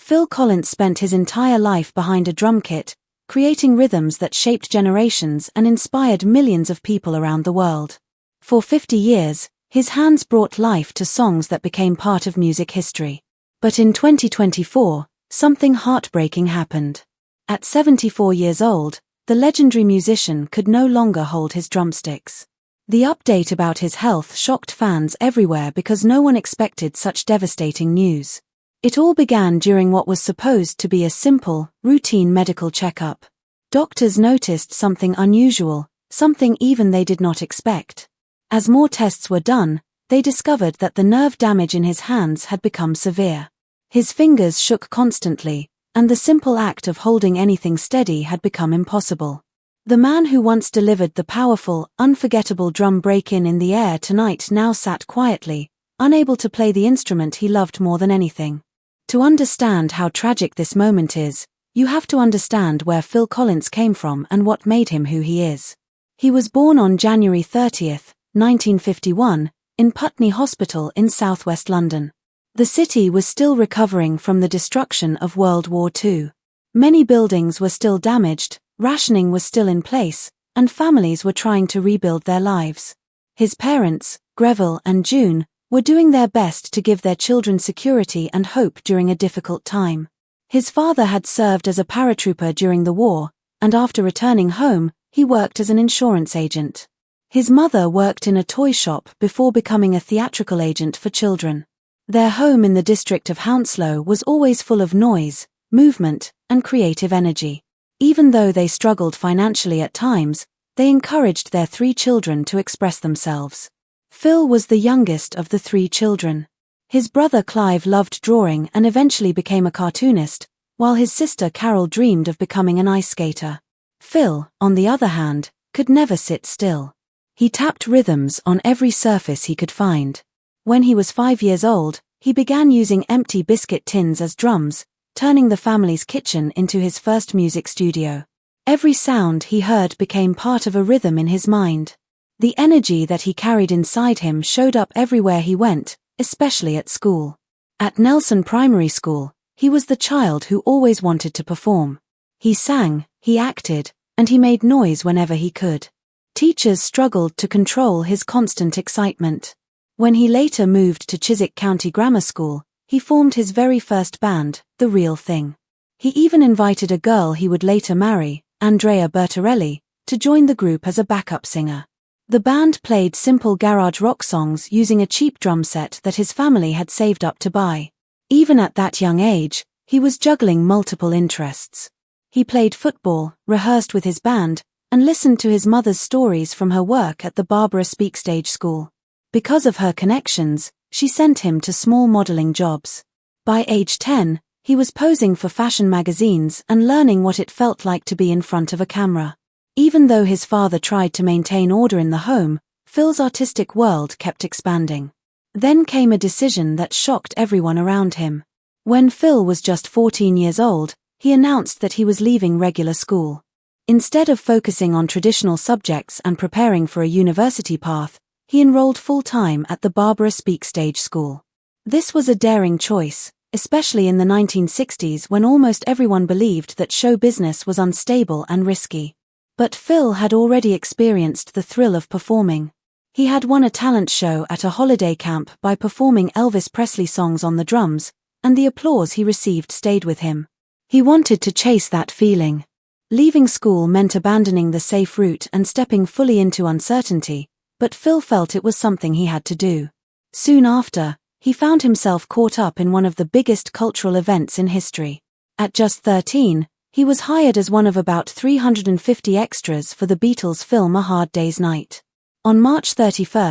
Phil Collins spent his entire life behind a drum kit, creating rhythms that shaped generations and inspired millions of people around the world. For 50 years, his hands brought life to songs that became part of music history. But in 2024, something heartbreaking happened. At 74 years old, the legendary musician could no longer hold his drumsticks. The update about his health shocked fans everywhere because no one expected such devastating news. It all began during what was supposed to be a simple, routine medical checkup. Doctors noticed something unusual, something even they did not expect. As more tests were done, they discovered that the nerve damage in his hands had become severe. His fingers shook constantly, and the simple act of holding anything steady had become impossible. The man who once delivered the powerful, unforgettable drum break-in in the air tonight now sat quietly, unable to play the instrument he loved more than anything. To understand how tragic this moment is, you have to understand where Phil Collins came from and what made him who he is. He was born on January 30th, 1951, in Putney Hospital in southwest London. The city was still recovering from the destruction of World War II. Many buildings were still damaged, rationing was still in place, and families were trying to rebuild their lives. His parents, Greville and June, were doing their best to give their children security and hope during a difficult time. His father had served as a paratrooper during the war, and after returning home, he worked as an insurance agent. His mother worked in a toy shop before becoming a theatrical agent for children. Their home in the district of Hounslow was always full of noise, movement, and creative energy. Even though they struggled financially at times, they encouraged their 3 children to express themselves. Phil was the youngest of the 3 children. His brother Clive loved drawing and eventually became a cartoonist, while his sister Carol dreamed of becoming an ice skater. Phil, on the other hand, could never sit still. He tapped rhythms on every surface he could find. When he was 5 years old, he began using empty biscuit tins as drums, turning the family's kitchen into his first music studio. Every sound he heard became part of a rhythm in his mind. The energy that he carried inside him showed up everywhere he went, especially at school. At Nelson Primary School, he was the child who always wanted to perform. He sang, he acted, and he made noise whenever he could. Teachers struggled to control his constant excitement. When he later moved to Chiswick County Grammar School, he formed his very first band, The Real Thing. He even invited a girl he would later marry, Andrea Bertorelli, to join the group as a backup singer. The band played simple garage rock songs using a cheap drum set that his family had saved up to buy. Even at that young age, he was juggling multiple interests. He played football, rehearsed with his band, and listened to his mother's stories from her work at the Barbara Speakstage School. Because of her connections, she sent him to small modeling jobs. By age 10, he was posing for fashion magazines and learning what it felt like to be in front of a camera. Even though his father tried to maintain order in the home, Phil's artistic world kept expanding. Then came a decision that shocked everyone around him. When Phil was just 14 years old, he announced that he was leaving regular school. Instead of focusing on traditional subjects and preparing for a university path, he enrolled full-time at the Barbara Speakstage School. This was a daring choice, especially in the 1960s when almost everyone believed that show business was unstable and risky. But Phil had already experienced the thrill of performing. He had won a talent show at a holiday camp by performing Elvis Presley songs on the drums, and the applause he received stayed with him. He wanted to chase that feeling. Leaving school meant abandoning the safe route and stepping fully into uncertainty, but Phil felt it was something he had to do. Soon after, he found himself caught up in one of the biggest cultural events in history. At just 13, he was hired as one of about 350 extras for the Beatles' film A Hard Day's Night. On March 31,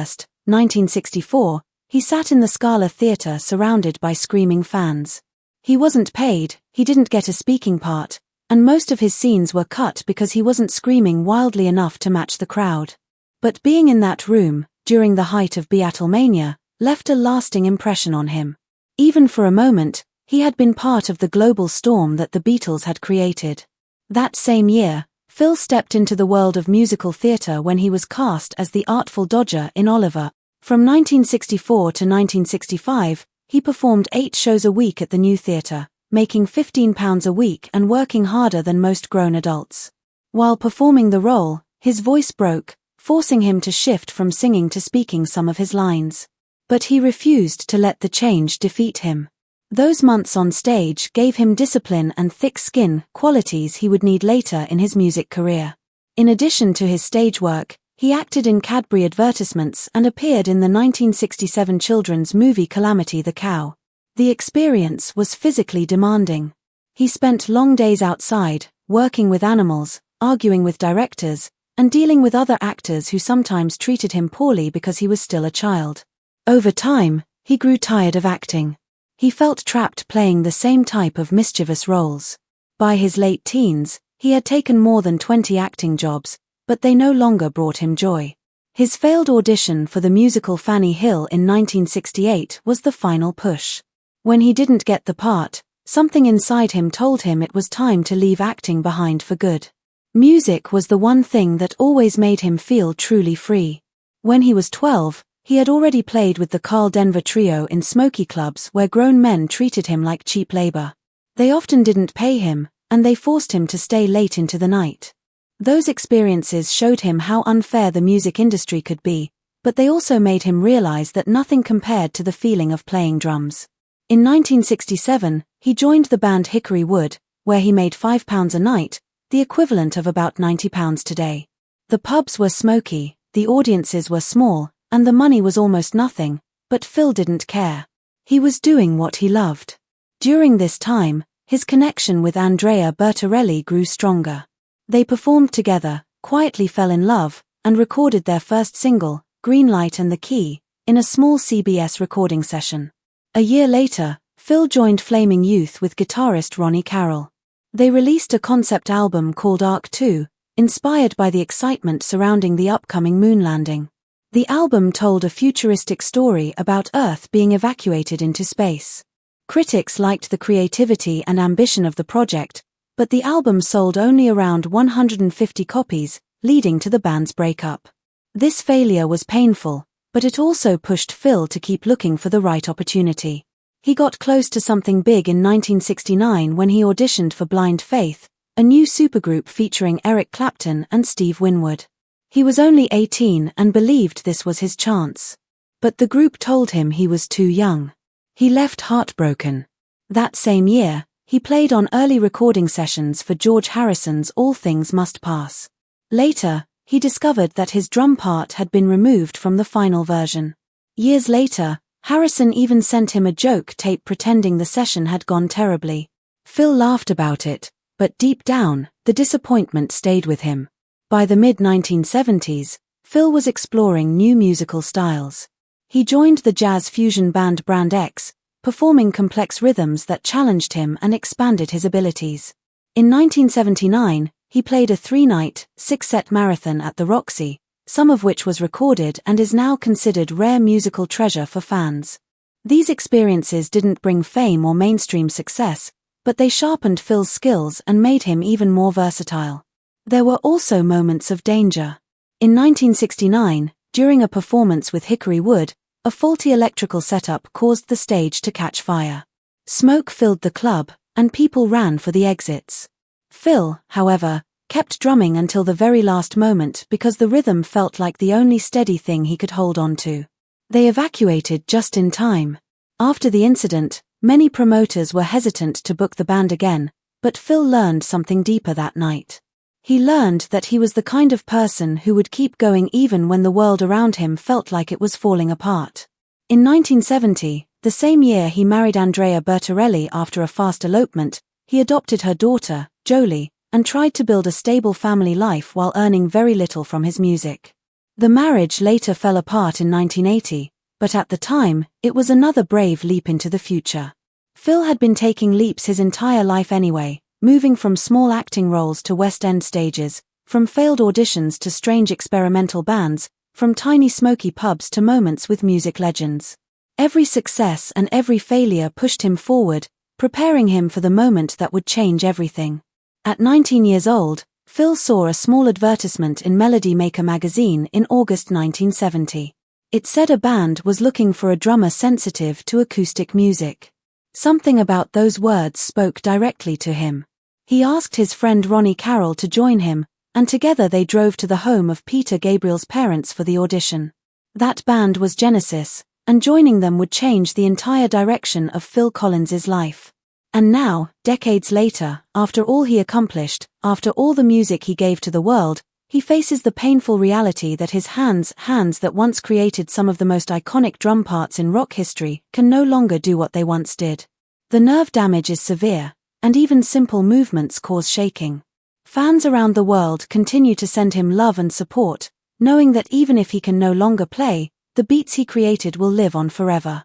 1964, he sat in the Scala Theatre surrounded by screaming fans. He wasn't paid, he didn't get a speaking part, and most of his scenes were cut because he wasn't screaming wildly enough to match the crowd. But being in that room, during the height of Beatlemania, left a lasting impression on him. Even for a moment, he had been part of the global storm that the Beatles had created. That same year, Phil stepped into the world of musical theatre when he was cast as the Artful Dodger in Oliver. From 1964 to 1965, he performed 8 shows a week at the New Theatre, making £15 a week and working harder than most grown adults. While performing the role, his voice broke, forcing him to shift from singing to speaking some of his lines. But he refused to let the change defeat him. Those months on stage gave him discipline and thick skin, qualities he would need later in his music career. In addition to his stage work, he acted in Cadbury advertisements and appeared in the 1967 children's movie Calamity the Cow. The experience was physically demanding. He spent long days outside, working with animals, arguing with directors, and dealing with other actors who sometimes treated him poorly because he was still a child. Over time, he grew tired of acting. He felt trapped playing the same type of mischievous roles. By his late teens, he had taken more than 20 acting jobs, but they no longer brought him joy. His failed audition for the musical Fanny Hill in 1968 was the final push. When he didn't get the part, something inside him told him it was time to leave acting behind for good. Music was the one thing that always made him feel truly free. When he was 12, he had already played with the Carl Denver Trio in smoky clubs where grown men treated him like cheap labor. They often didn't pay him, and they forced him to stay late into the night. Those experiences showed him how unfair the music industry could be, but they also made him realize that nothing compared to the feeling of playing drums. In 1967, he joined the band Hickory Wood, where he made £5 a night, the equivalent of about £90 today. The pubs were smoky, the audiences were small, and the money was almost nothing, but Phil didn't care. He was doing what he loved. During this time, his connection with Andrea Bertorelli grew stronger. They performed together, quietly fell in love, and recorded their first single, Green Light and the Key, in a small CBS recording session. A year later, Phil joined Flaming Youth with guitarist Ronnie Carroll. They released a concept album called Arc 2, inspired by the excitement surrounding the upcoming moon landing. The album told a futuristic story about Earth being evacuated into space. Critics liked the creativity and ambition of the project, but the album sold only around 150 copies, leading to the band's breakup. This failure was painful, but it also pushed Phil to keep looking for the right opportunity. He got close to something big in 1969 when he auditioned for Blind Faith, a new supergroup featuring Eric Clapton and Steve Winwood. He was only 18 and believed this was his chance. But the group told him he was too young. He left heartbroken. That same year, he played on early recording sessions for George Harrison's All Things Must Pass. Later, he discovered that his drum part had been removed from the final version. Years later, Harrison even sent him a joke tape pretending the session had gone terribly. Phil laughed about it, but deep down, the disappointment stayed with him. By the mid-1970s, Phil was exploring new musical styles. He joined the jazz fusion band Brand X, performing complex rhythms that challenged him and expanded his abilities. In 1979, he played a 3-night, 6-set marathon at the Roxy, some of which was recorded and is now considered rare musical treasure for fans. These experiences didn't bring fame or mainstream success, but they sharpened Phil's skills and made him even more versatile. There were also moments of danger. In 1969, during a performance with Hickory Wood, a faulty electrical setup caused the stage to catch fire. Smoke filled the club, and people ran for the exits. Phil, however, kept drumming until the very last moment because the rhythm felt like the only steady thing he could hold on to. They evacuated just in time. After the incident, many promoters were hesitant to book the band again, but Phil learned something deeper that night. He learned that he was the kind of person who would keep going even when the world around him felt like it was falling apart. In 1970, the same year he married Andrea Bertorelli after a fast elopement, he adopted her daughter, Jolie, and tried to build a stable family life while earning very little from his music. The marriage later fell apart in 1980, but at the time, it was another brave leap into the future. Phil had been taking leaps his entire life anyway, moving from small acting roles to West End stages, from failed auditions to strange experimental bands, from tiny smoky pubs to moments with music legends. Every success and every failure pushed him forward, preparing him for the moment that would change everything. At 19 years old, Phil saw a small advertisement in Melody Maker magazine in August 1970. It said a band was looking for a drummer sensitive to acoustic music. Something about those words spoke directly to him. He asked his friend Ronnie Carroll to join him, and together they drove to the home of Peter Gabriel's parents for the audition. That band was Genesis, and joining them would change the entire direction of Phil Collins's life. And now, decades later, after all he accomplished, after all the music he gave to the world, he faces the painful reality that his hands that once created some of the most iconic drum parts in rock history, can no longer do what they once did. The nerve damage is severe, and even simple movements cause shaking. Fans around the world continue to send him love and support, knowing that even if he can no longer play, the beats he created will live on forever.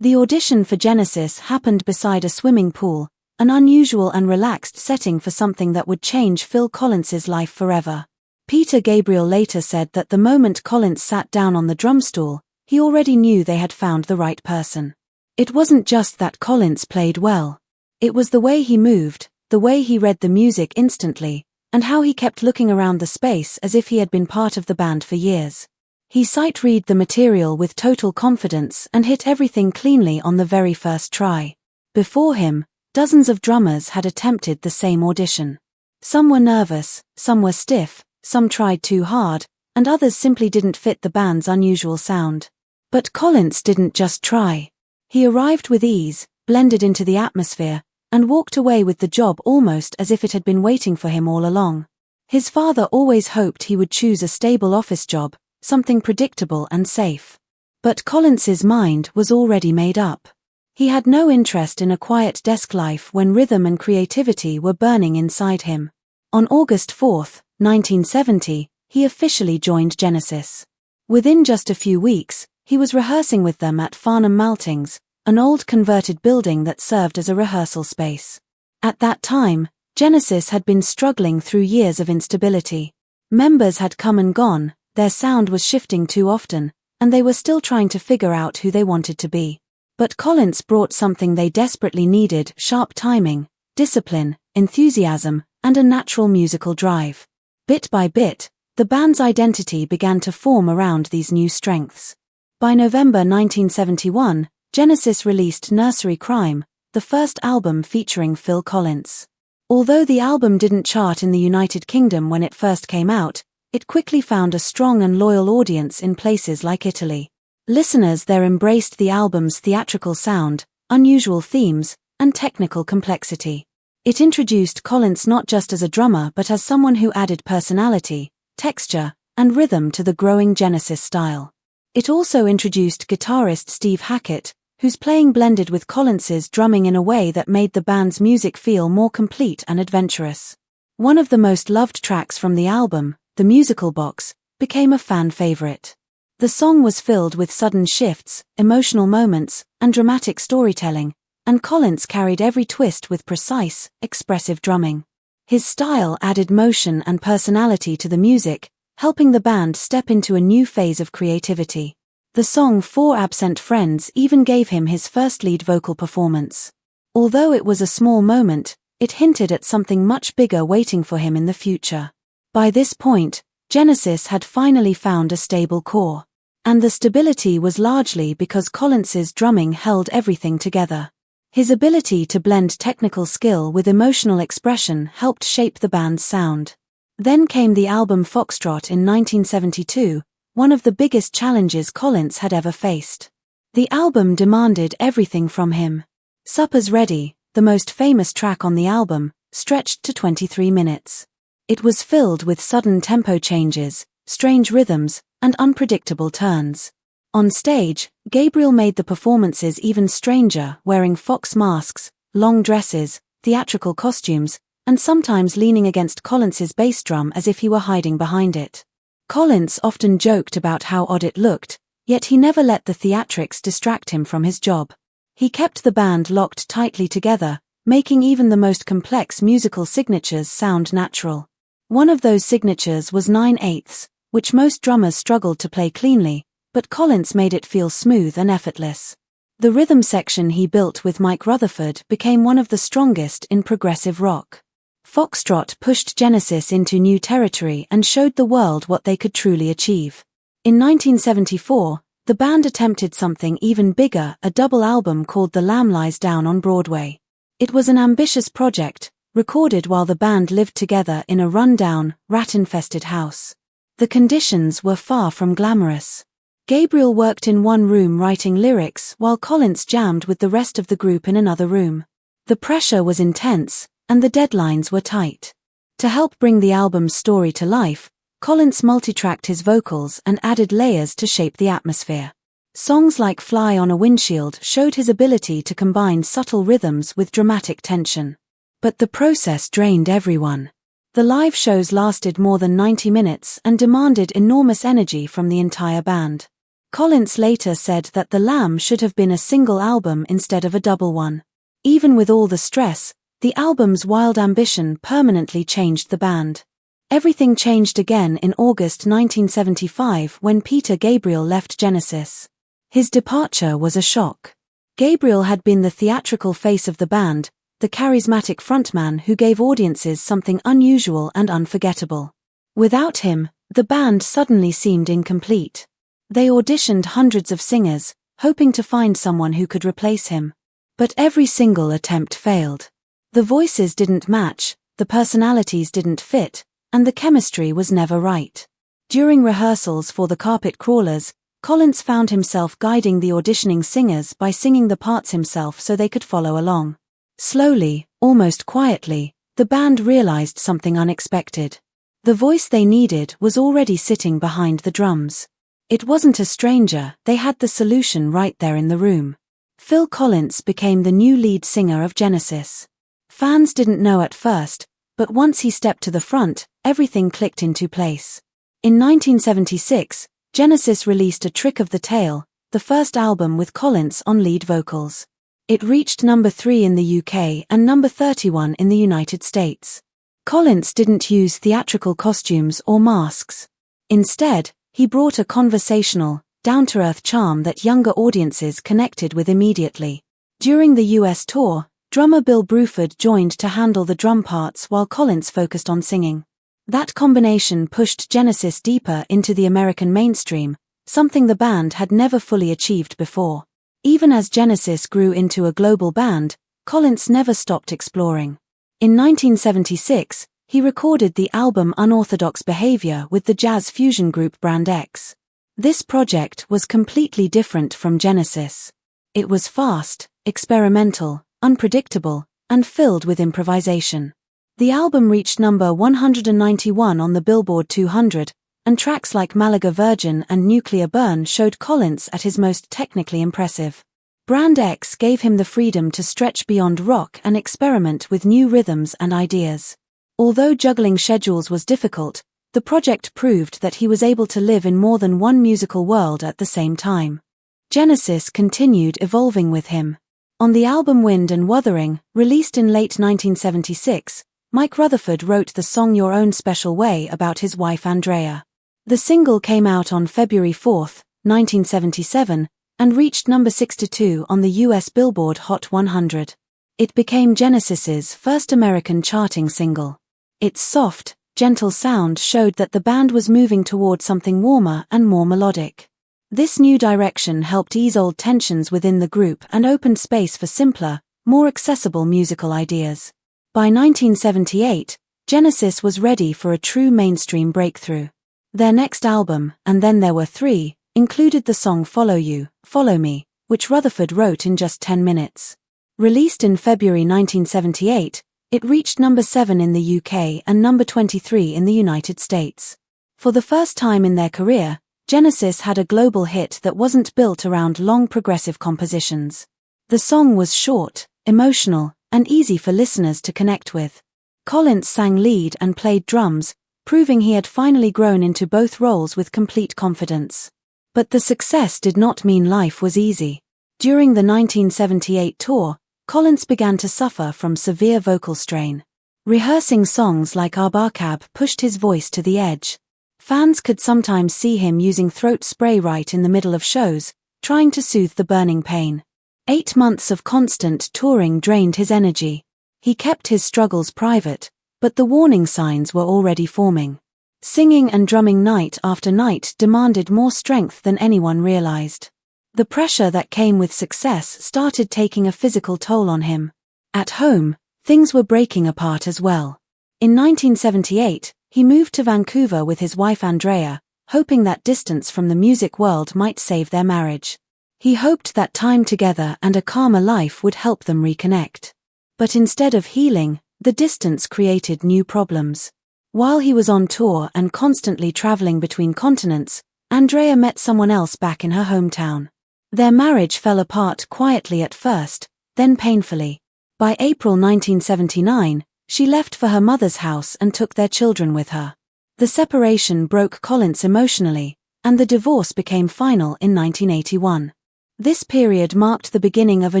The audition for Genesis happened beside a swimming pool, an unusual and relaxed setting for something that would change Phil Collins's life forever. Peter Gabriel later said that the moment Collins sat down on the drum stool, he already knew they had found the right person. It wasn't just that Collins played well. It was the way he moved, the way he read the music instantly, and how he kept looking around the space as if he had been part of the band for years. He sight-read the material with total confidence and hit everything cleanly on the very first try. Before him, dozens of drummers had attempted the same audition. Some were nervous, some were stiff, some tried too hard, and others simply didn't fit the band's unusual sound. But Collins didn't just try. He arrived with ease, blended into the atmosphere, and walked away with the job almost as if it had been waiting for him all along. His father always hoped he would choose a stable office job, something predictable and safe. But Collins's mind was already made up. He had no interest in a quiet desk life when rhythm and creativity were burning inside him. On August 4, 1970, he officially joined Genesis. Within just a few weeks, he was rehearsing with them at Farnham Maltings, an old converted building that served as a rehearsal space. At that time, Genesis had been struggling through years of instability. Members had come and gone, their sound was shifting too often, and they were still trying to figure out who they wanted to be. But Collins brought something they desperately needed: sharp timing, discipline, enthusiasm, and a natural musical drive. Bit by bit, the band's identity began to form around these new strengths. By November 1971, Genesis released Nursery Crime, the first album featuring Phil Collins. Although the album didn't chart in the United Kingdom when it first came out, it quickly found a strong and loyal audience in places like Italy. Listeners there embraced the album's theatrical sound, unusual themes, and technical complexity. It introduced Collins not just as a drummer but as someone who added personality, texture, and rhythm to the growing Genesis style. It also introduced guitarist Steve Hackett, whose playing blended with Collins's drumming in a way that made the band's music feel more complete and adventurous. One of the most loved tracks from the album, The Musical Box, became a fan favorite. The song was filled with sudden shifts, emotional moments, and dramatic storytelling, and Collins carried every twist with precise, expressive drumming. His style added motion and personality to the music, helping the band step into a new phase of creativity. The song Four Absent Friends even gave him his first lead vocal performance. Although it was a small moment, it hinted at something much bigger waiting for him in the future. By this point, Genesis had finally found a stable core. And the stability was largely because Collins's drumming held everything together. His ability to blend technical skill with emotional expression helped shape the band's sound. Then came the album Foxtrot in 1972, one of the biggest challenges Collins had ever faced. The album demanded everything from him. Supper's Ready, the most famous track on the album, stretched to 23 minutes. It was filled with sudden tempo changes, strange rhythms, and unpredictable turns. On stage, Gabriel made the performances even stranger, wearing fox masks, long dresses, theatrical costumes, and sometimes leaning against Collins's bass drum as if he were hiding behind it. Collins often joked about how odd it looked, yet he never let the theatrics distract him from his job. He kept the band locked tightly together, making even the most complex musical signatures sound natural. One of those signatures was 9/8, which most drummers struggled to play cleanly, but Collins made it feel smooth and effortless. The rhythm section he built with Mike Rutherford became one of the strongest in progressive rock. Foxtrot pushed Genesis into new territory and showed the world what they could truly achieve. In 1974, The band attempted something even bigger, a double album called The Lamb Lies Down on Broadway. It was an ambitious project, recorded while the band lived together in a run-down, rat-infested house. The conditions were far from glamorous. Gabriel worked in one room writing lyrics while Collins jammed with the rest of the group in another room. The pressure was intense, and the deadlines were tight. To help bring the album's story to life, Collins multitracked his vocals and added layers to shape the atmosphere. Songs like Fly on a Windshield showed his ability to combine subtle rhythms with dramatic tension. But the process drained everyone. The live shows lasted more than 90 minutes and demanded enormous energy from the entire band. Collins later said that The Lamb should have been a single album instead of a double one. Even with all the stress, the album's wild ambition permanently changed the band. Everything changed again in August 1975 when Peter Gabriel left Genesis. His departure was a shock. Gabriel had been the theatrical face of the band, the charismatic frontman who gave audiences something unusual and unforgettable. Without him, the band suddenly seemed incomplete. They auditioned hundreds of singers, hoping to find someone who could replace him. But every single attempt failed. The voices didn't match, the personalities didn't fit, and the chemistry was never right. During rehearsals for The Carpet Crawlers, Collins found himself guiding the auditioning singers by singing the parts himself so they could follow along. Slowly, almost quietly, the band realized something unexpected. The voice they needed was already sitting behind the drums. It wasn't a stranger, they had the solution right there in the room. Phil Collins became the new lead singer of Genesis. Fans didn't know at first, but once he stepped to the front, everything clicked into place. In 1976, Genesis released A Trick of the Tail, the first album with Collins on lead vocals. It reached number 3 in the UK and number 31 in the United States. Collins didn't use theatrical costumes or masks. Instead, he brought a conversational, down-to-earth charm that younger audiences connected with immediately. During the US tour, drummer Bill Bruford joined to handle the drum parts while Collins focused on singing. That combination pushed Genesis deeper into the American mainstream, something the band had never fully achieved before. Even as Genesis grew into a global band, Collins never stopped exploring. In 1976, he recorded the album Unorthodox Behavior with the jazz fusion group Brand X. This project was completely different from Genesis. It was fast, experimental, unpredictable, and filled with improvisation. The album reached number 191 on the Billboard 200, and tracks like Malaga Virgin and Nuclear Burn showed Collins at his most technically impressive. Brand X gave him the freedom to stretch beyond rock and experiment with new rhythms and ideas. Although juggling schedules was difficult, the project proved that he was able to live in more than one musical world at the same time. Genesis continued evolving with him. On the album Wind and Wuthering, released in late 1976, Mike Rutherford wrote the song Your Own Special Way about his wife Andrea. The single came out on February 4, 1977, and reached number 62 on the US Billboard Hot 100. It became Genesis's first American charting single. Its soft, gentle sound showed that the band was moving toward something warmer and more melodic. This new direction helped ease old tensions within the group and opened space for simpler, more accessible musical ideas. By 1978, Genesis was ready for a true mainstream breakthrough. Their next album, And Then There Were Three, included the song Follow You, Follow Me, which Rutherford wrote in just 10 minutes. Released in February 1978, it reached number 7 in the UK and number 23 in the United States. For the first time in their career, Genesis had a global hit that wasn't built around long progressive compositions. The song was short, emotional, and easy for listeners to connect with. Collins sang lead and played drums, proving he had finally grown into both roles with complete confidence. But the success did not mean life was easy. During the 1978 tour, Collins began to suffer from severe vocal strain. Rehearsing songs like Arbacab pushed his voice to the edge. Fans could sometimes see him using throat spray right in the middle of shows, trying to soothe the burning pain. 8 months of constant touring drained his energy. He kept his struggles private, but the warning signs were already forming. Singing and drumming night after night demanded more strength than anyone realized. The pressure that came with success started taking a physical toll on him. At home, things were breaking apart as well. In 1978, he moved to Vancouver with his wife Andrea, hoping that distance from the music world might save their marriage. He hoped that time together and a calmer life would help them reconnect. But instead of healing, the distance created new problems. While he was on tour and constantly traveling between continents, Andrea met someone else back in her hometown. Their marriage fell apart quietly at first, then painfully. By April 1979, she left for her mother's house and took their children with her. The separation broke Collins emotionally, and the divorce became final in 1981. This period marked the beginning of a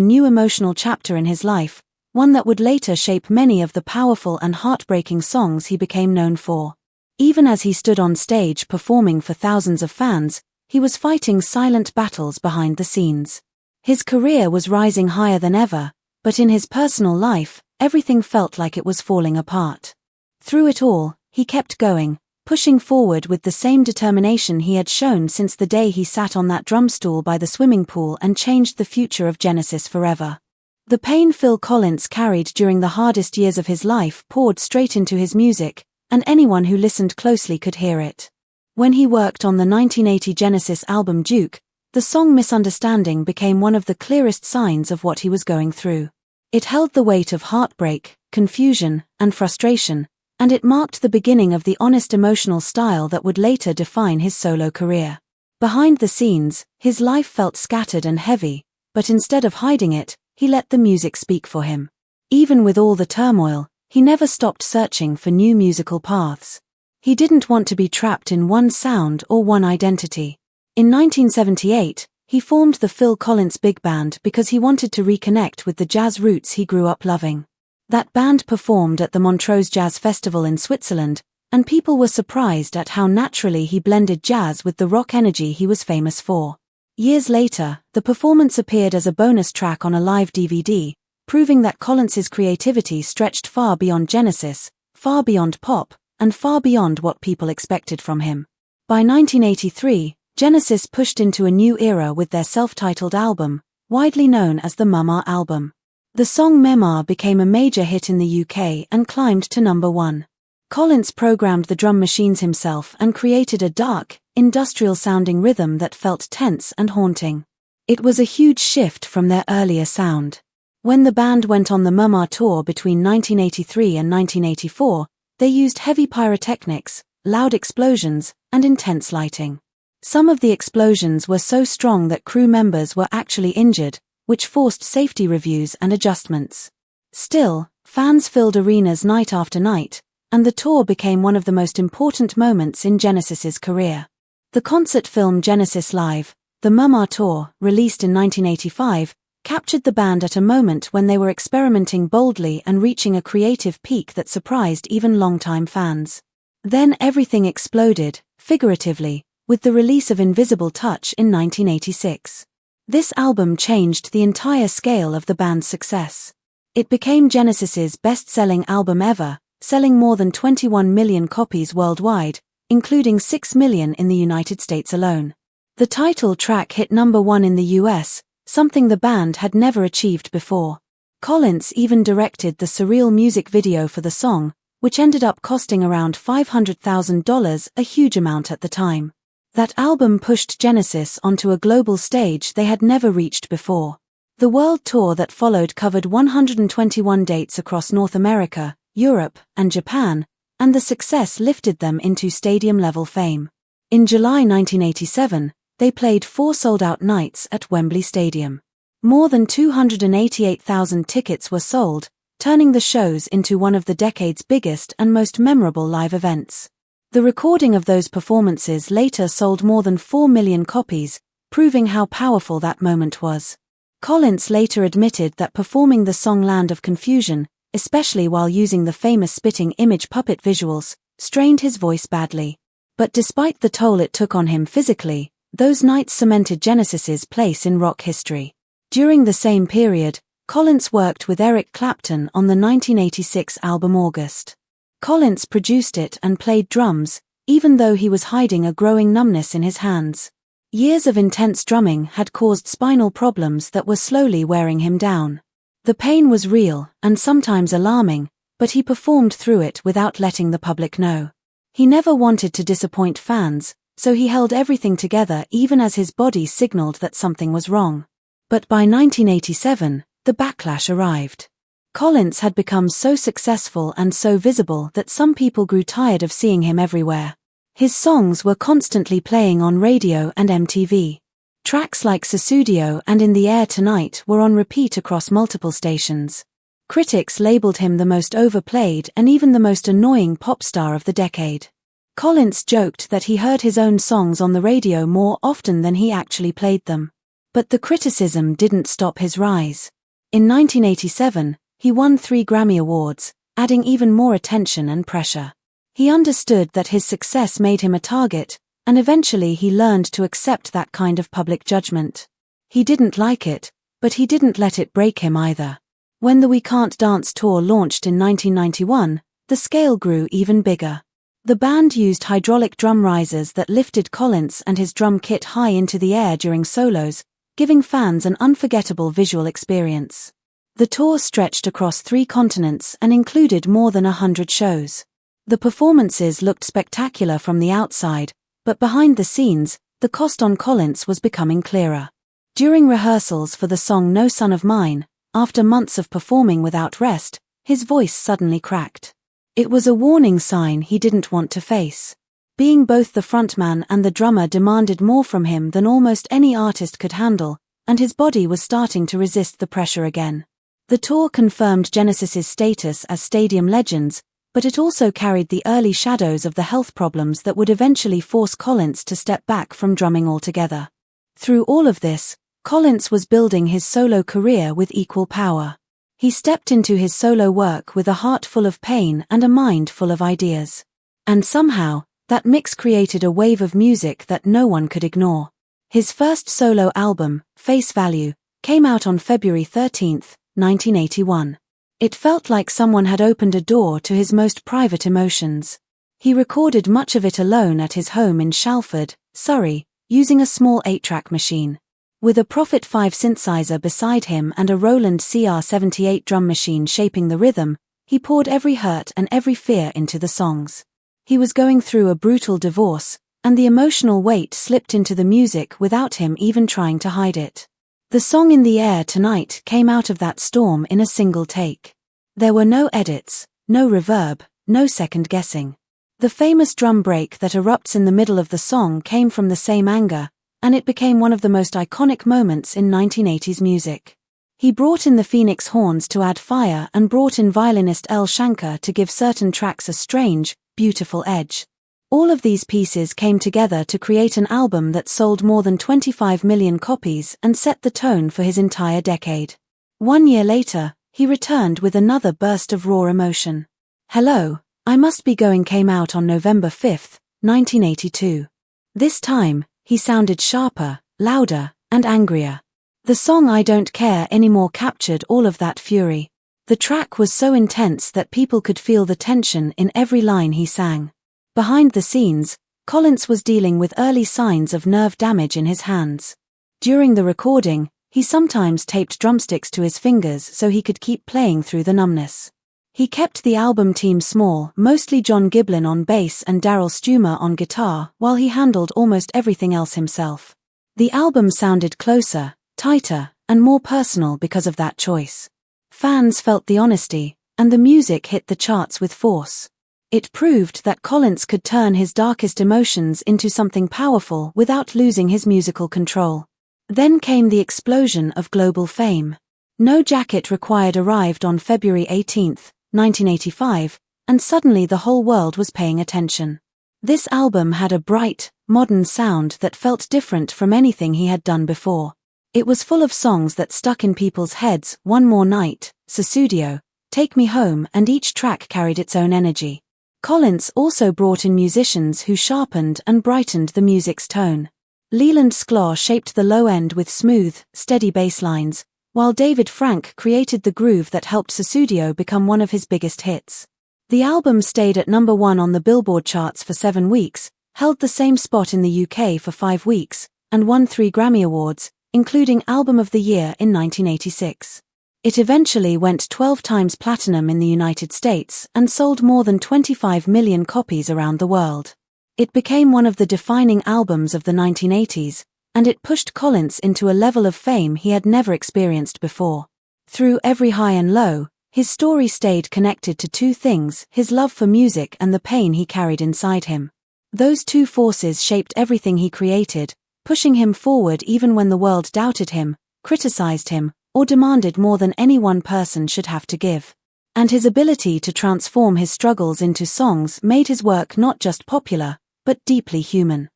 new emotional chapter in his life, one that would later shape many of the powerful and heartbreaking songs he became known for. Even as he stood on stage performing for thousands of fans, he was fighting silent battles behind the scenes. His career was rising higher than ever, but in his personal life, everything felt like it was falling apart. Through it all, he kept going, pushing forward with the same determination he had shown since the day he sat on that drum stool by the swimming pool and changed the future of Genesis forever. The pain Phil Collins carried during the hardest years of his life poured straight into his music, and anyone who listened closely could hear it. When he worked on the 1980 Genesis album Duke, the song Misunderstanding became one of the clearest signs of what he was going through. It held the weight of heartbreak, confusion, and frustration, and it marked the beginning of the honest emotional style that would later define his solo career. Behind the scenes, his life felt scattered and heavy, but instead of hiding it, he let the music speak for him. Even with all the turmoil, he never stopped searching for new musical paths. He didn't want to be trapped in one sound or one identity. In 1978, he formed the Phil Collins Big Band because he wanted to reconnect with the jazz roots he grew up loving. That band performed at the Montreux Jazz Festival in Switzerland, and people were surprised at how naturally he blended jazz with the rock energy he was famous for. Years later, the performance appeared as a bonus track on a live DVD, proving that Collins's creativity stretched far beyond Genesis, far beyond pop, and far beyond what people expected from him. By 1983, Genesis pushed into a new era with their self-titled album, widely known as the Memoir album. The song Memoir became a major hit in the UK and climbed to number 1. Collins programmed the drum machines himself and created a dark, industrial-sounding rhythm that felt tense and haunting. It was a huge shift from their earlier sound. When the band went on the Memoir tour between 1983 and 1984, they used heavy pyrotechnics, loud explosions, and intense lighting. Some of the explosions were so strong that crew members were actually injured, which forced safety reviews and adjustments. Still, fans filled arenas night after night, and the tour became one of the most important moments in Genesis's career. The concert film Genesis Live, the Memoir Tour, released in 1985, captured the band at a moment when they were experimenting boldly and reaching a creative peak that surprised even longtime fans. Then everything exploded, figuratively, with the release of Invisible Touch in 1986. This album changed the entire scale of the band's success. It became Genesis's best-selling album ever, selling more than 21 million copies worldwide, including 6 million in the United States alone. The title track hit number 1 in the US, something the band had never achieved before. Collins even directed the surreal music video for the song, which ended up costing around $500,000, a huge amount at the time. That album pushed Genesis onto a global stage they had never reached before. The world tour that followed covered 121 dates across North America, Europe, and Japan, and the success lifted them into stadium-level fame. In July 1987, they played 4 sold-out nights at Wembley Stadium. More than 288,000 tickets were sold, turning the shows into one of the decade's biggest and most memorable live events. The recording of those performances later sold more than 4 million copies, proving how powerful that moment was. Collins later admitted that performing the song Land of Confusion, especially while using the famous spitting image puppet visuals, strained his voice badly. But despite the toll it took on him physically, those nights cemented Genesis's place in rock history. During the same period, Collins worked with Eric Clapton on the 1986 album August. Collins produced it and played drums, even though he was hiding a growing numbness in his hands. Years of intense drumming had caused spinal problems that were slowly wearing him down. The pain was real, and sometimes alarming, but he performed through it without letting the public know. He never wanted to disappoint fans, so he held everything together even as his body signaled that something was wrong. But by 1987, the backlash arrived. Collins had become so successful and so visible that some people grew tired of seeing him everywhere. His songs were constantly playing on radio and MTV. Tracks like Susudio and In the Air Tonight were on repeat across multiple stations. Critics labeled him the most overplayed and even the most annoying pop star of the decade. Collins joked that he heard his own songs on the radio more often than he actually played them. But the criticism didn't stop his rise. In 1987, he won 3 Grammy Awards, adding even more attention and pressure. He understood that his success made him a target, and eventually he learned to accept that kind of public judgment. He didn't like it, but he didn't let it break him either. When the We Can't Dance tour launched in 1991, the scale grew even bigger. The band used hydraulic drum risers that lifted Collins and his drum kit high into the air during solos, giving fans an unforgettable visual experience. The tour stretched across 3 continents and included more than 100 shows. The performances looked spectacular from the outside, but behind the scenes, the cost on Collins was becoming clearer. During rehearsals for the song No Son of Mine, after months of performing without rest, his voice suddenly cracked. It was a warning sign he didn't want to face. Being both the frontman and the drummer demanded more from him than almost any artist could handle, and his body was starting to resist the pressure again. The tour confirmed Genesis's status as stadium legends, but it also carried the early shadows of the health problems that would eventually force Collins to step back from drumming altogether. Through all of this, Collins was building his solo career with equal power. He stepped into his solo work with a heart full of pain and a mind full of ideas. And somehow, that mix created a wave of music that no one could ignore. His first solo album, Face Value, came out on February 13, 1981. It felt like someone had opened a door to his most private emotions. He recorded much of it alone at his home in Shalford, Surrey, using a small 8-track machine. With a Prophet 5 synthesizer beside him and a Roland CR78 drum machine shaping the rhythm, he poured every hurt and every fear into the songs. He was going through a brutal divorce, and the emotional weight slipped into the music without him even trying to hide it. The song In the Air Tonight came out of that storm in a single take. There were no edits, no reverb, no second guessing. The famous drum break that erupts in the middle of the song came from the same anger, and it became one of the most iconic moments in 1980s music. He brought in the Phoenix horns to add fire and brought in violinist El Shanker to give certain tracks a strange, beautiful edge. All of these pieces came together to create an album that sold more than 25 million copies and set the tone for his entire decade. 1 year later, he returned with another burst of raw emotion. Hello, I Must Be Going came out on November 5, 1982. This time, he sounded sharper, louder, and angrier. The song I Don't Care Anymore captured all of that fury. The track was so intense that people could feel the tension in every line he sang. Behind the scenes, Collins was dealing with early signs of nerve damage in his hands. During the recording, he sometimes taped drumsticks to his fingers so he could keep playing through the numbness. He kept the album team small, mostly John Giblin on bass and Daryl Stumer on guitar, while he handled almost everything else himself. The album sounded closer, tighter, and more personal because of that choice. Fans felt the honesty, and the music hit the charts with force. It proved that Collins could turn his darkest emotions into something powerful without losing his musical control. Then came the explosion of global fame. No Jacket Required arrived on February 18, 1985, and suddenly the whole world was paying attention. This album had a bright, modern sound that felt different from anything he had done before. It was full of songs that stuck in people's heads: One More Night, Susudio, Take Me Home, and each track carried its own energy. Collins also brought in musicians who sharpened and brightened the music's tone. Leland Sklar shaped the low end with smooth, steady bass lines, while David Frank created the groove that helped Susudio become one of his biggest hits. The album stayed at number 1 on the Billboard charts for 7 weeks, held the same spot in the UK for 5 weeks, and won 3 Grammy Awards, including Album of the Year in 1986. It eventually went 12 times platinum in the United States and sold more than 25 million copies around the world. It became one of the defining albums of the 1980s, and it pushed Collins into a level of fame he had never experienced before. Through every high and low, his story stayed connected to 2 things: his love for music and the pain he carried inside him. Those 2 forces shaped everything he created, pushing him forward even when the world doubted him, criticized him, or demanded more than any one person should have to give. And his ability to transform his struggles into songs made his work not just popular, but deeply human.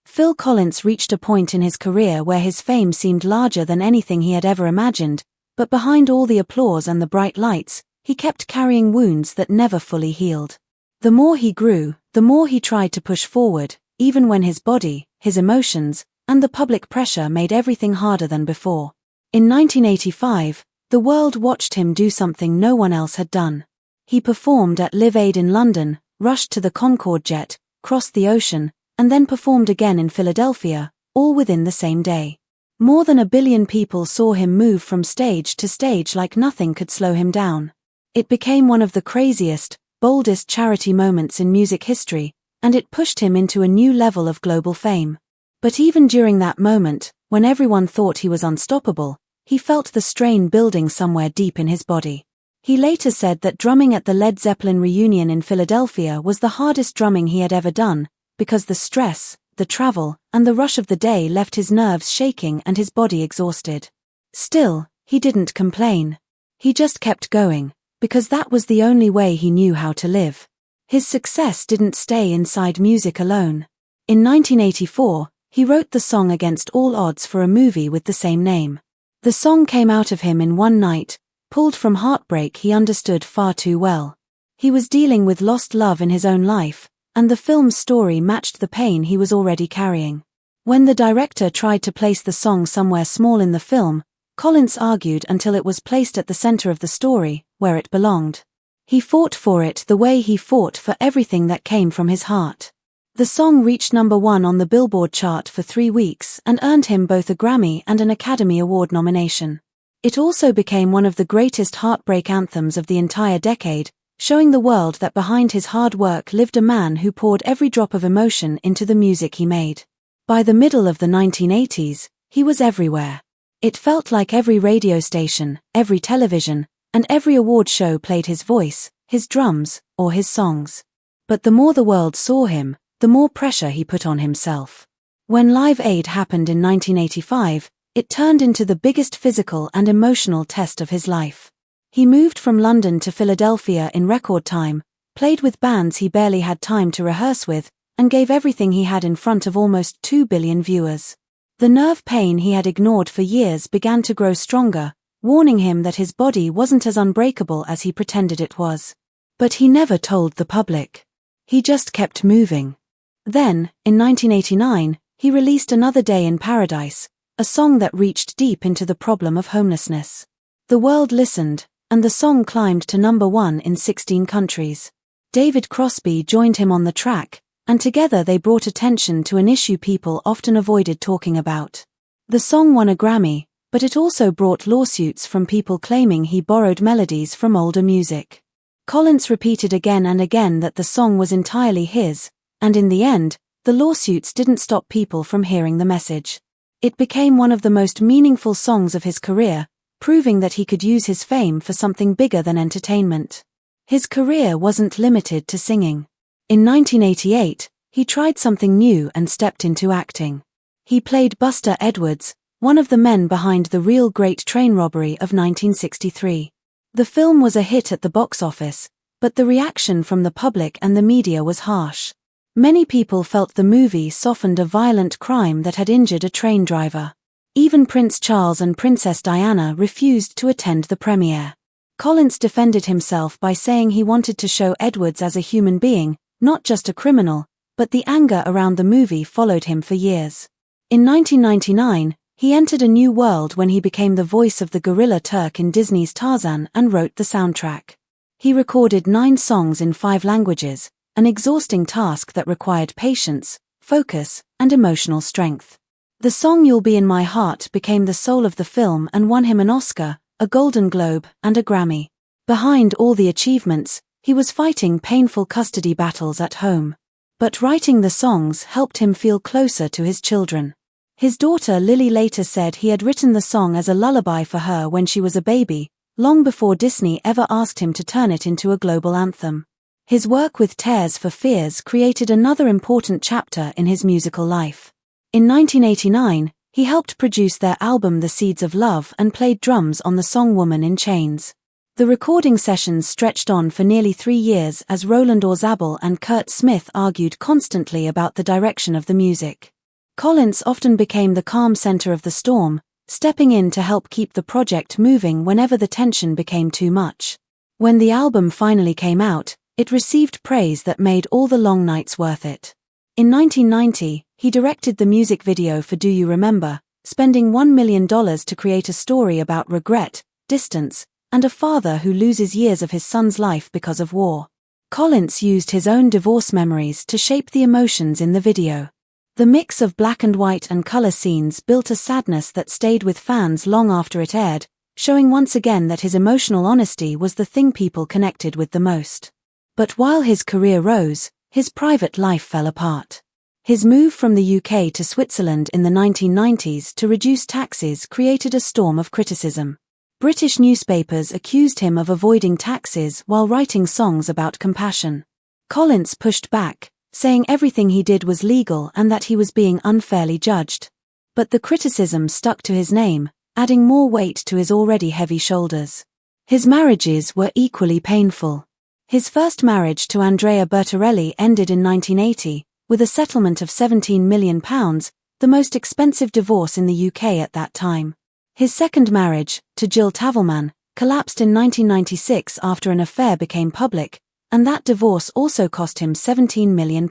Phil Collins reached a point in his career where his fame seemed larger than anything he had ever imagined, but behind all the applause and the bright lights, he kept carrying wounds that never fully healed. The more he grew, the more he tried to push forward, even when his body, his emotions, and the public pressure made everything harder than before. In 1985, the world watched him do something no one else had done. He performed at Live Aid in London, rushed to the Concorde jet, crossed the ocean, and then performed again in Philadelphia, all within the same day. More than 1 billion people saw him move from stage to stage like nothing could slow him down. It became one of the craziest, boldest charity moments in music history, and it pushed him into a new level of global fame. But even during that moment, when everyone thought he was unstoppable, he felt the strain building somewhere deep in his body. He later said that drumming at the Led Zeppelin reunion in Philadelphia was the hardest drumming he had ever done, because the stress, the travel, and the rush of the day left his nerves shaking and his body exhausted. Still, he didn't complain. He just kept going, because that was the only way he knew how to live. His success didn't stay inside music alone. In 1984, he wrote the song Against All Odds for a movie with the same name. The song came out of him in one night, pulled from heartbreak he understood far too well. He was dealing with lost love in his own life, and the film's story matched the pain he was already carrying. When the director tried to place the song somewhere small in the film, Collins argued until it was placed at the center of the story, where it belonged. He fought for it the way he fought for everything that came from his heart. The song reached number 1 on the Billboard chart for 3 weeks and earned him both a Grammy and an Academy Award nomination. It also became one of the greatest heartbreak anthems of the entire decade, showing the world that behind his hard work lived a man who poured every drop of emotion into the music he made. By the middle of the 1980s, he was everywhere. It felt like every radio station, every television, and every award show played his voice, his drums, or his songs. But the more the world saw him, the more pressure he put on himself. When Live Aid happened in 1985, it turned into the biggest physical and emotional test of his life. He moved from London to Philadelphia in record time, played with bands he barely had time to rehearse with, and gave everything he had in front of almost 2 billion viewers. The nerve pain he had ignored for years began to grow stronger, warning him that his body wasn't as unbreakable as he pretended it was. But he never told the public. He just kept moving. Then, in 1989, he released Another Day in Paradise, a song that reached deep into the problem of homelessness. The world listened, and the song climbed to number 1 in 16 countries. David Crosby joined him on the track, and together they brought attention to an issue people often avoided talking about. The song won a Grammy, but it also brought lawsuits from people claiming he borrowed melodies from older music. Collins repeated again and again that the song was entirely his, and in the end, the lawsuits didn't stop people from hearing the message. It became one of the most meaningful songs of his career, proving that he could use his fame for something bigger than entertainment. His career wasn't limited to singing. In 1988, he tried something new and stepped into acting. He played Buster Edwards, one of the men behind the real Great Train Robbery of 1963. The film was a hit at the box office, but the reaction from the public and the media was harsh. Many people felt the movie softened a violent crime that had injured a train driver. Even Prince Charles and Princess Diana refused to attend the premiere. Collins defended himself by saying he wanted to show Edwards as a human being, not just a criminal, but the anger around the movie followed him for years. In 1999, he entered a new world when he became the voice of the gorilla Turk in Disney's Tarzan and wrote the soundtrack. He recorded 9 songs in 5 languages, an exhausting task that required patience, focus, and emotional strength. The song You'll Be in My Heart became the soul of the film and won him an Oscar, a Golden Globe, and a Grammy. Behind all the achievements, he was fighting painful custody battles at home. But writing the songs helped him feel closer to his children. His daughter Lily later said he had written the song as a lullaby for her when she was a baby, long before Disney ever asked him to turn it into a global anthem. His work with Tears for Fears created another important chapter in his musical life. In 1989, he helped produce their album The Seeds of Love and played drums on the song Woman in Chains. The recording sessions stretched on for nearly 3 years as Roland Orzabal and Kurt Smith argued constantly about the direction of the music. Collins often became the calm center of the storm, stepping in to help keep the project moving whenever the tension became too much. When the album finally came out, it received praise that made all the long nights worth it. In 1990, he directed the music video for Do You Remember, spending $1 million to create a story about regret, distance, and a father who loses years of his son's life because of war. Collins used his own divorce memories to shape the emotions in the video. The mix of black and white and color scenes built a sadness that stayed with fans long after it aired, showing once again that his emotional honesty was the thing people connected with the most. But while his career rose, his private life fell apart. His move from the UK to Switzerland in the 1990s to reduce taxes created a storm of criticism. British newspapers accused him of avoiding taxes while writing songs about compassion. Collins pushed back, saying everything he did was legal and that he was being unfairly judged. But the criticism stuck to his name, adding more weight to his already heavy shoulders. His marriages were equally painful. His first marriage to Andrea Bertarelli ended in 1980, with a settlement of £17 million, the most expensive divorce in the UK at that time. His second marriage, to Jill Tavelman, collapsed in 1996 after an affair became public, and that divorce also cost him £17 million.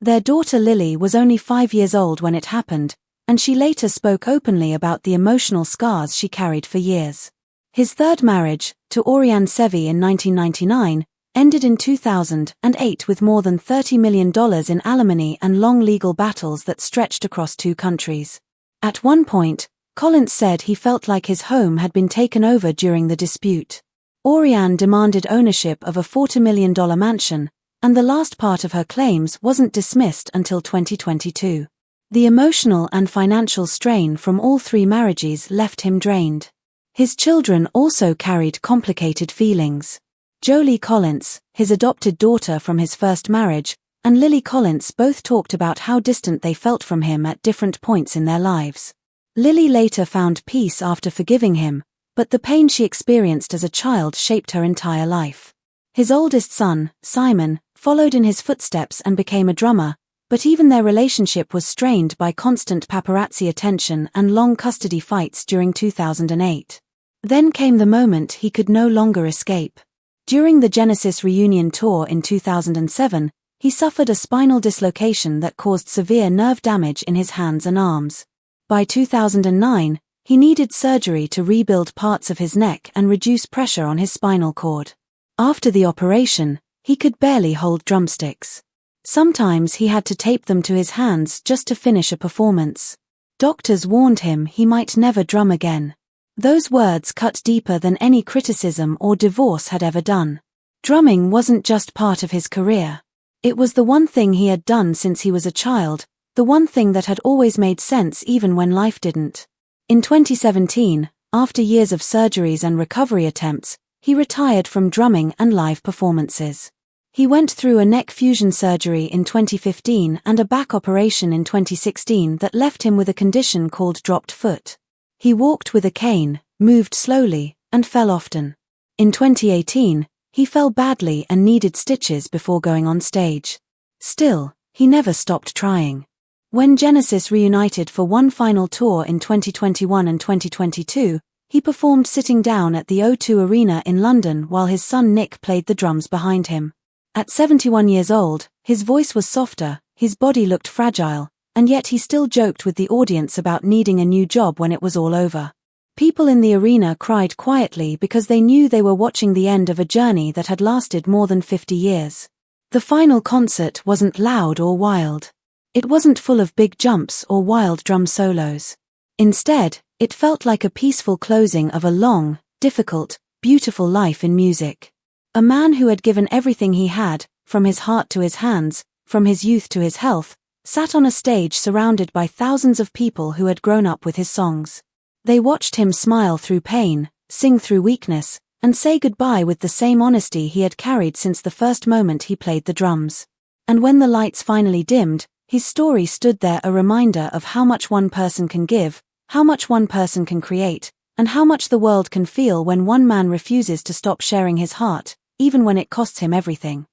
Their daughter Lily was only 5 years old when it happened, and she later spoke openly about the emotional scars she carried for years. His third marriage, to Oriane Sevi in 1999, ended in 2008 with more than $30 million in alimony and long legal battles that stretched across 2 countries. At one point, Collins said he felt like his home had been taken over during the dispute. Oriane demanded ownership of a $40 million mansion, and the last part of her claims wasn't dismissed until 2022. The emotional and financial strain from all 3 marriages left him drained. His children also carried complicated feelings. Jolie Collins, his adopted daughter from his first marriage, and Lily Collins both talked about how distant they felt from him at different points in their lives. Lily later found peace after forgiving him, but the pain she experienced as a child shaped her entire life. His oldest son, Simon, followed in his footsteps and became a drummer, but even their relationship was strained by constant paparazzi attention and long custody fights during 2008. Then came the moment he could no longer escape. During the Genesis reunion tour in 2007, he suffered a spinal dislocation that caused severe nerve damage in his hands and arms. By 2009, he needed surgery to rebuild parts of his neck and reduce pressure on his spinal cord. After the operation, he could barely hold drumsticks. Sometimes he had to tape them to his hands just to finish a performance. Doctors warned him he might never drum again. Those words cut deeper than any criticism or divorce had ever done. Drumming wasn't just part of his career. It was the one thing he had done since he was a child, the one thing that had always made sense even when life didn't. In 2017, after years of surgeries and recovery attempts, he retired from drumming and live performances. He went through a neck fusion surgery in 2015 and a back operation in 2016 that left him with a condition called dropped foot. He walked with a cane, moved slowly, and fell often. In 2018, he fell badly and needed stitches before going on stage. Still, he never stopped trying. When Genesis reunited for one final tour in 2021 and 2022, he performed sitting down at the O2 Arena in London while his son Nick played the drums behind him. At 71 years old, his voice was softer, his body looked fragile, and yet he still joked with the audience about needing a new job when it was all over. People in the arena cried quietly because they knew they were watching the end of a journey that had lasted more than 50 years. The final concert wasn't loud or wild. It wasn't full of big jumps or wild drum solos. Instead, it felt like a peaceful closing of a long, difficult, beautiful life in music. A man who had given everything he had, from his heart to his hands, from his youth to his health, sat on a stage surrounded by thousands of people who had grown up with his songs. They watched him smile through pain, sing through weakness, and say goodbye with the same honesty he had carried since the first moment he played the drums. And when the lights finally dimmed, his story stood there, a reminder of how much one person can give, how much one person can create, and how much the world can feel when one man refuses to stop sharing his heart, even when it costs him everything.